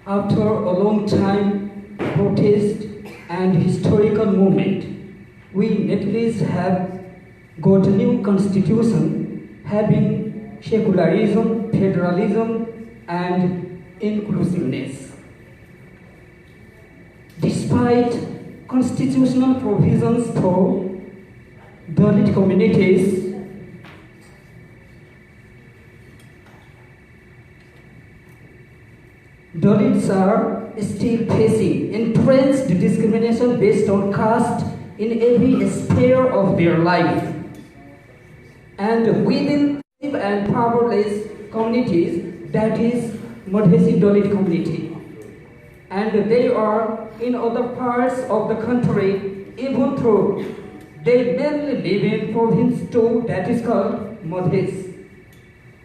After a long time protest and historical movement, we Nepalese have got a new constitution having secularism, federalism, and inclusiveness. Despite constitutional provisions for Dalit communities, Dalits are still facing entrenched discrimination based on caste in every sphere of their life. And within and powerless communities, that is Madheshi Dalit community. And they are in other parts of the country, even though they mainly live in province 2 that is called Madhesh.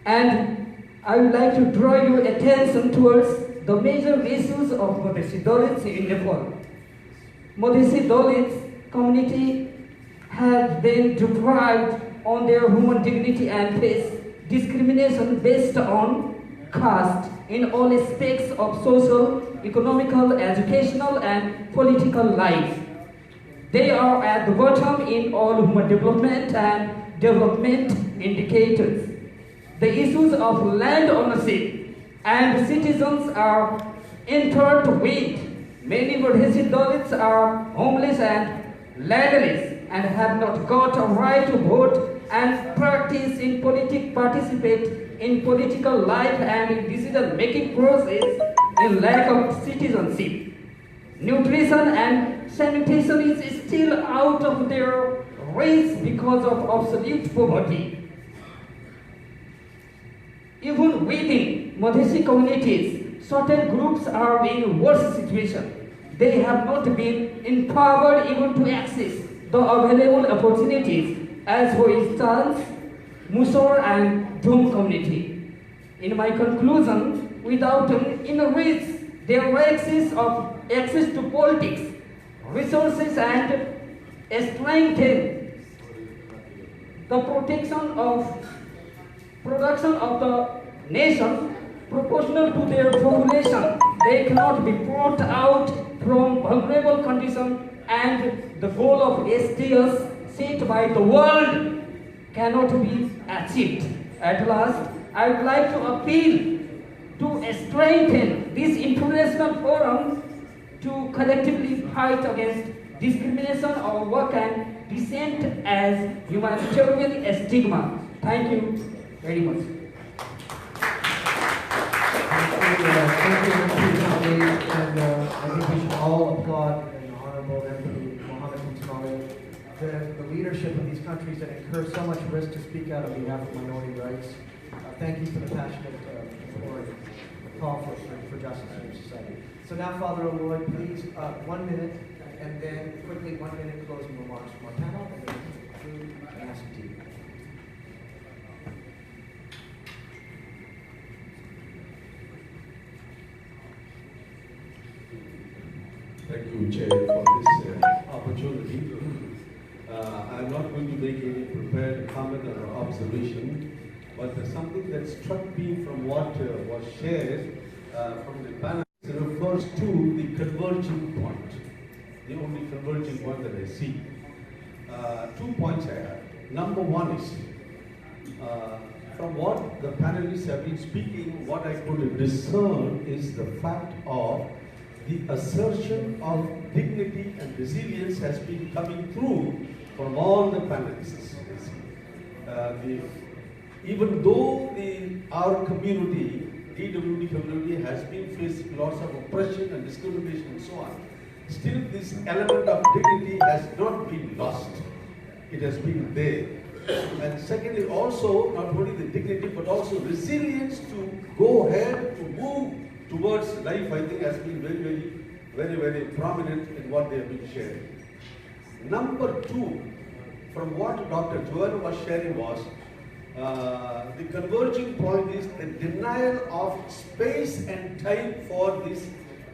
And I would like to draw your attention towards the major issues of Madheshi Dalits in Nepal. Madheshi Dalit community has been deprived on their human dignity and face discrimination based on caste in all aspects of social, economical, educational, and political life. They are at the bottom in all human development and development indicators. The issues of land ownership and citizens are intertwined. Many Madheshi Dalits are homeless and landless and have not got a right to vote and participate in political life and in decision-making process in lack of citizenship. Nutrition and sanitation is still out of their reach because of absolute poverty. Even within Madheshi communities, certain groups are in worse situation. They have not been empowered even to access the available opportunities, as for instance, Musor and Dum community. In my conclusion, without enrich their access to politics, resources, and strengthen the production of the nation proportional to their population, they cannot be brought out from vulnerable condition, and the goal of SDGs set by the world cannot be achieved. At last, I would like to appeal to strengthen this international forum to collectively fight against discrimination or work and dissent as humanitarian stigma. Thank you very much. Thank you, and I think we should all applaud an honorable MP, Mohammed Somali, the leadership of these countries that incur so much risk to speak out on behalf of minority rights. Thank you for the passionate call for justice in our society. So now, Father O'Loy, please, 1 minute, and then quickly 1 minute closing remarks from our panel, and then conclude and ask you. Thank you, Chair, for this opportunity. I'm not going to make any prepared comment or observation, but something that struck me from what was shared from the panel refers to the converging point, the only converging point that I see. 2 points I have. Number one is, from what the panelists have been speaking, what I could discern is the fact of the assertion of dignity and resilience has been coming through from all the panelists. Even though our community, DWD community, has been facing lots of oppression and discrimination and so on, still this element of dignity has not been lost. It has been there. And secondly, also, not only the dignity, but also resilience to go ahead, to move towards life, I think, has been very prominent in what they have been sharing. Number two, from what Dr. Joel was sharing was, the converging point is the denial of space and time for these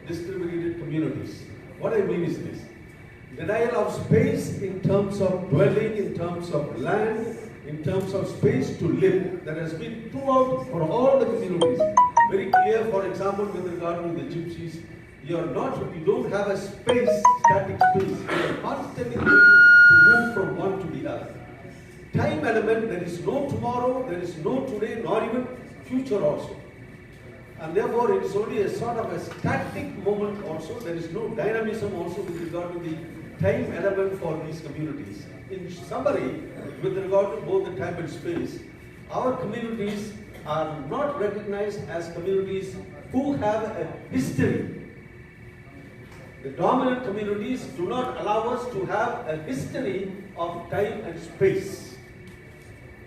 discriminated communities. What I mean is this: denial of space in terms of dwelling, in terms of land, in terms of space to live, that has been throughout for all the communities. Very clear, for example, with regard to the gypsies, you don't have a space, static space. You are constantly going to move from one to the other. Time element, there is no tomorrow, there is no today, nor even future also. And therefore, it is only a sort of a static moment also. There is no dynamism also with regard to the time element for these communities. In summary, with regard to both the time and space, our communities are not recognized as communities who have a history. The dominant communities do not allow us to have a history of time and space.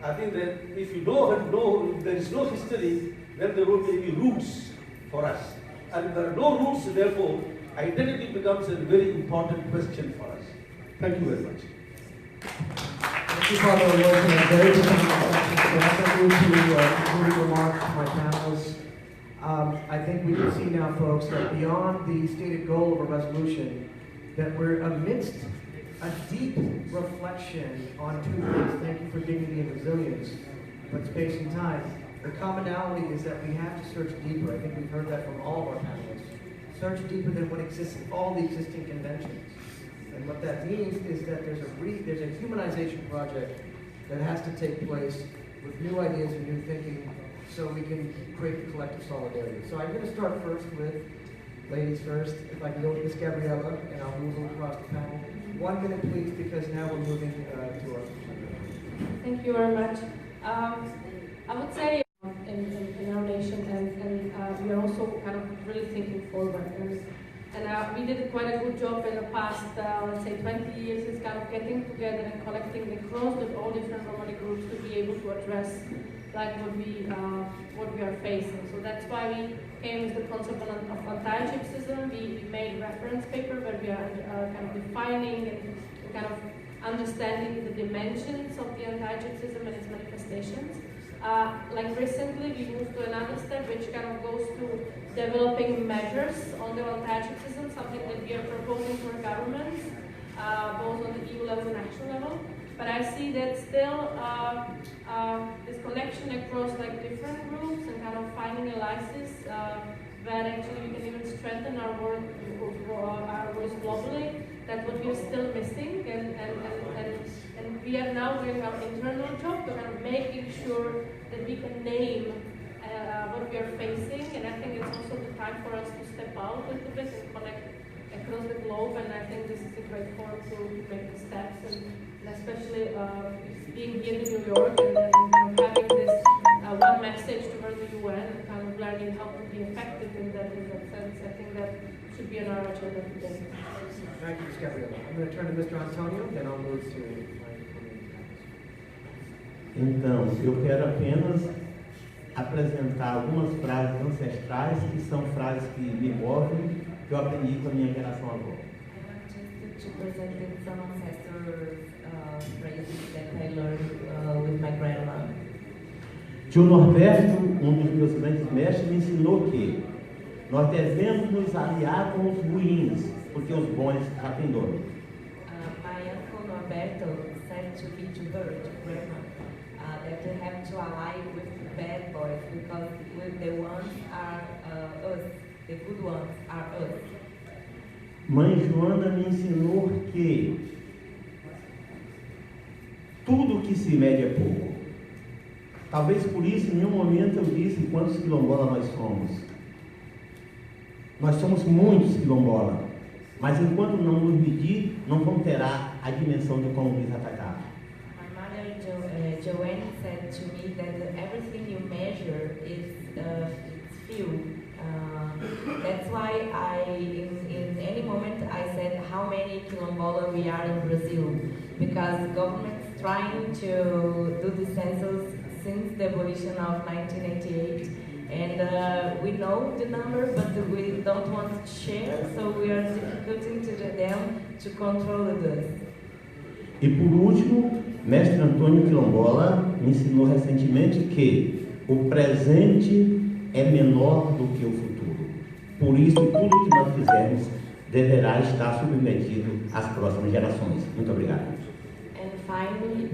I think that if you know there is no history, then there will be roots for us. And if there are no roots, therefore, identity becomes a very important question for us. Thank you very much. Thank you, Father Wilson. A very different introduction to concluding remarks to my panelists. I think we can see now, folks, that beyond the stated goal of a resolution, that we're amidst a deep reflection on two things. Thank you for dignity and resilience, but space and time. The commonality is that we have to search deeper. I think we've heard that from all of our panelists. Search deeper than what exists in all the existing conventions. And what that means is that there's a humanization project that has to take place with new ideas and new thinking so we can create the collective solidarity. So I'm going to start first with ladies first. If I can go with Ms. Gabriella, and I'll move across the panel. 1 minute, please, because now we're moving to our... Thank you very much. I would say in our nation, and we are also kind of really thinking forward. And we did quite a good job in the past, let's say 20 years, is kind of getting together and collecting across all different Romani groups to be able to address like what we are facing. So that's why we came with the concept of anti-gypsism. We made reference paper where we are kind of defining and kind of understanding the dimensions of the anti-gypsism and its manifestations. Like recently, we moved to another step, which kind of goes to developing measures on the anti-gypsism, something that we are proposing for governments, both on the EU level and national level. But I see that still this connection across like different groups and kind of finding alliances where actually we can even strengthen our voice globally. That's what we are still missing, and we are now doing our internal job to kind of making sure that we can name what we are facing, and I think it's also the time for us to step out a little bit and connect across the globe, and I think this is a great forum to make the steps, and especially being here in New York and having this one message towards the UN and kind of learning how to be effective in that sense. I think that should be on our agenda today. Thank you, Ms. Gabriela. I'm going to turn to Mr. Antonio, then I'll move to my Então, eu quero apenas apresentar algumas frases ancestrais que são frases que me movem, que eu aprendi com a minha geração avó. To present some ancestor phrases that I learned with my grandma. Tio Norberto, dos meus grandes mestres, me ensinou que nós devemos nos aliar com os ruins, porque os bons já têm dono. My uncle Norberto said to me, to her, to grandma, that we have to ally with the bad boys because the ones are us, the good ones are us. Mãe Joana me ensinou que tudo que se mede é pouco. Talvez por isso, em nenhum momento eu disse quantos quilombolas nós somos. Nós somos muitos quilombolas, mas enquanto não nos medir, não vamos ter a dimensão de como nos atacar. My mother, Joanne, said to me that everything you measure is few. That's why in any moment I said how many quilombola we are in Brazil, because the government's trying to do the census since the abolition of 1988, and we know the number, but we don't want to share, so we are difficulting to them to control this. E por último, mestre Antônio Quilombola me ensinou recentemente que o presente é menor do que o futuro. Por isso, tudo que nós fizermos deverá estar submetido às próximas gerações. Muito obrigado. And finally,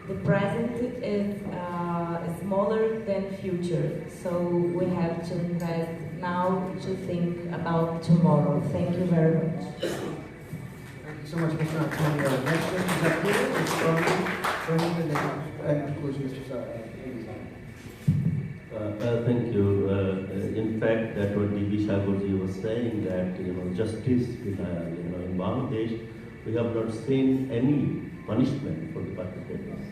The present is smaller than future, so we have to invest now to think about tomorrow. Thank you very much. Thank you so much, Mr. Antonio. Next representative is from conclusion, Mr. Zara. Thank you. In fact, that what D.B. Shagurji was saying, that justice in Bangladesh, we have not seen any punishment for the perpetrators.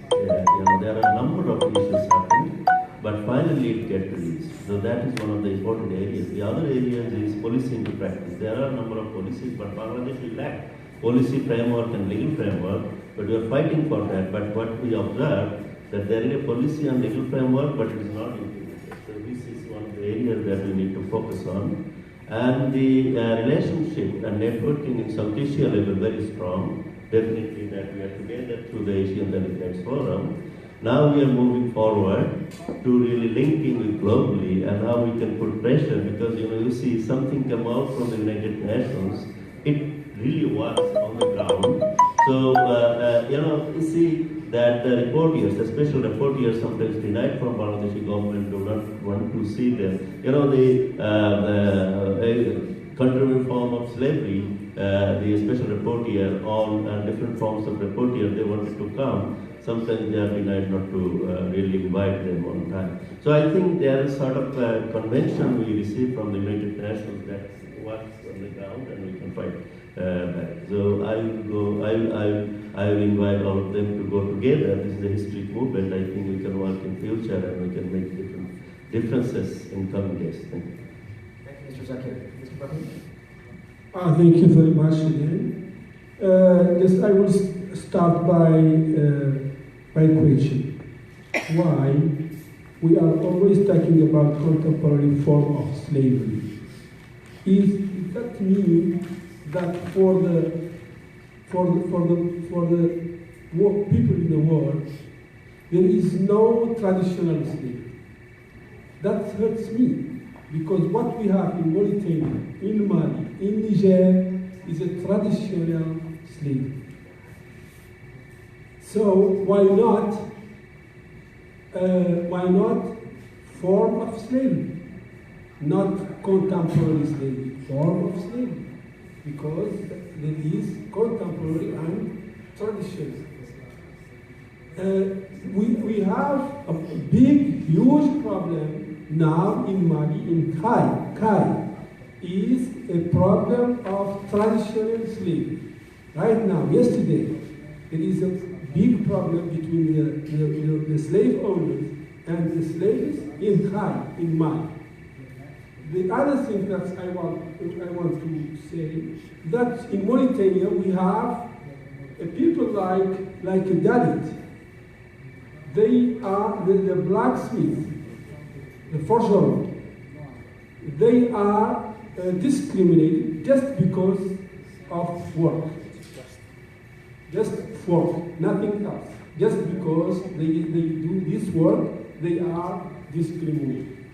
There are a number of issues happening, but finally it gets released. So that is one of the important areas. The other areas is policing to practice. There are a number of policies, but Bangladesh will lack policy framework and legal framework, but we are fighting for that. But what we observe, that there is a policy and legal framework, but it is not implemented. So this is one of the areas that we need to focus on. And the relationship and networking in South Asia level very strong. Definitely that we are together through the Asian Dalit Rights Forum. Now we are moving forward to really linking with globally and how we can put pressure, because you see something come out from the United Nations, it really works on the ground. So you see that the reporters, the special reporters sometimes denied from Bangladeshi government do not want to see them. The contemporary form of slavery, the special reporter on different forms of reporter, they wanted to come. Sometimes they are denied not to really invite them on time. So I think there is sort of a convention we received from the United Nations that works on the ground and we can fight back. So I will invite all of them to go together. This is a historic movement. I think we can work in future and we can make different differences in coming days. Thank you. Thank you, Mr. Zakir. Mr. Brahim? Thank you very much again. Yes, I will start by question. Why we are always talking about contemporary form of slavery? Is that mean that for the people in the world, there is no traditional slavery? That hurts me, because what we have in Mauritania, in Mali, in Niger, is a traditional slavery. So why not form of slavery, not contemporary slavery, form of slavery, because there is contemporary and traditional. We have a big, huge problem now in Mali, in Kai is a problem of traditional slavery. Right now, yesterday, there is a big problem between the slave owners and the slaves in Kai, in Mali. The other thing that I want to say, that in Mauritania we have people like Dalit. They are the blacksmith, the forger. They are discriminated just because of work. Just work, nothing else. Just because they do this work, they are discriminated.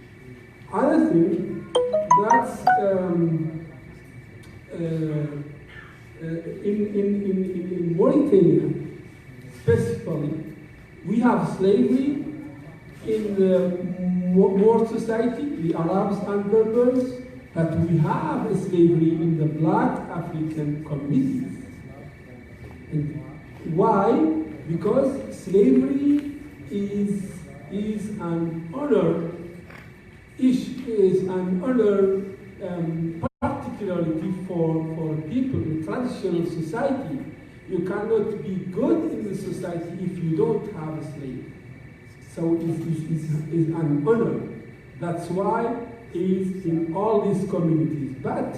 Other thing, that's in Mauritania, specifically, we have slavery in the Moor society, the Arabs and Berbers, but we have a slavery in the black African communities. And why? Because slavery is an honor, particularity for people in traditional society. You cannot be good in the society if you don't have a slave. So it's an honor. That's why it's in all these communities. But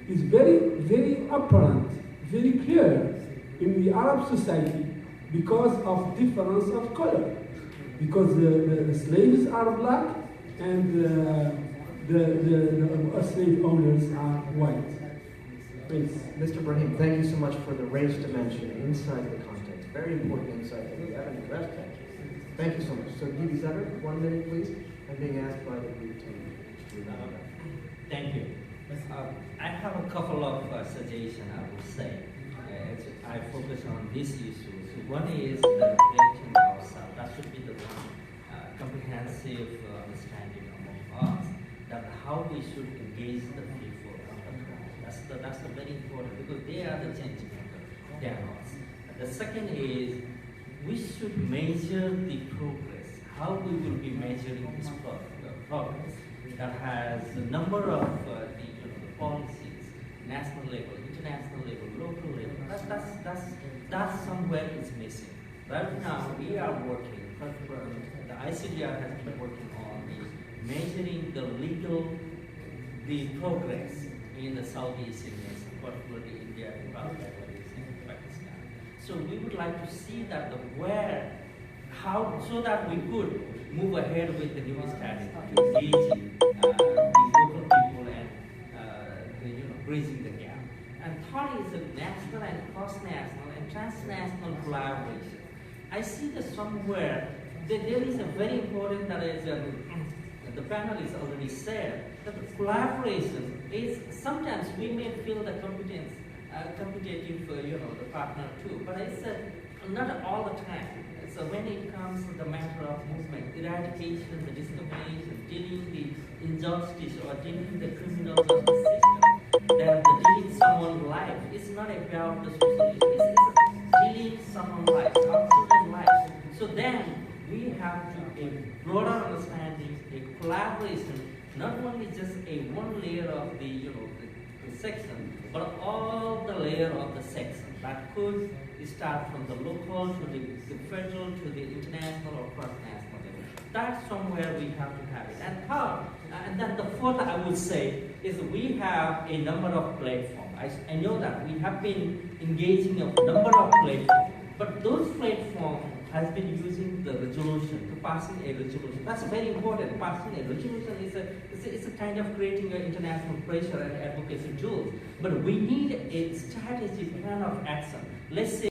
it's very, very apparent, very clear in the Arab society because of difference of color. Because the slaves are black and the slave owners are white. Thanks. Mr. Brahim, thank you so much for the race dimension inside the context. Very important insight that we haven't addressed that. Thank you so much. So, D.B. Zetter, 1 minute, please. I'm being asked by the group to Thank you. I have a couple of suggestions, I would say. I focus on this issue, so two. One is the reflection of ourselves. That should be the one comprehensive understanding among us that how we should engage the people on the ground. That's the very important because they are the change makers than us. The second is we should measure the progress. How we will be measuring this progress that has a number of the policies, national level, international level, local level. That's somewhere is missing. Right now we are working. The ICDR has been working on the measuring the progress in the Southeast Asian, particularly India, Bangladesh, and Pakistan. So we would like to see that so that we could move ahead with the new strategy, engaging the local people and bridging the gap. And third is the national and cross-national and transnational collaboration. I see that somewhere that there is a very important that is the panel is already said that the collaboration is sometimes we may feel the competitive the partner too, but it's not all the time. So when it comes to the matter of movement, eradication, the discrimination, dealing the injustice or dealing the criminals of the system, then the dealing someone's life is not about the social issue, it's dealing someone's life, our children's life. So then we have to a broader understanding, a collaboration, not only just a one layer of the the section, but all the layer of the section that could start from the local to the federal to the international or cross-national level. That's somewhere we have to have it. And third, and then the fourth I would say is we have a number of platforms. I know that we have been engaging a number of platforms, but those platforms has been using the resolution to passing a resolution. That's very important. Passing a resolution is a kind of creating an international pressure and advocacy tools. But we need a strategic plan of action. Let's say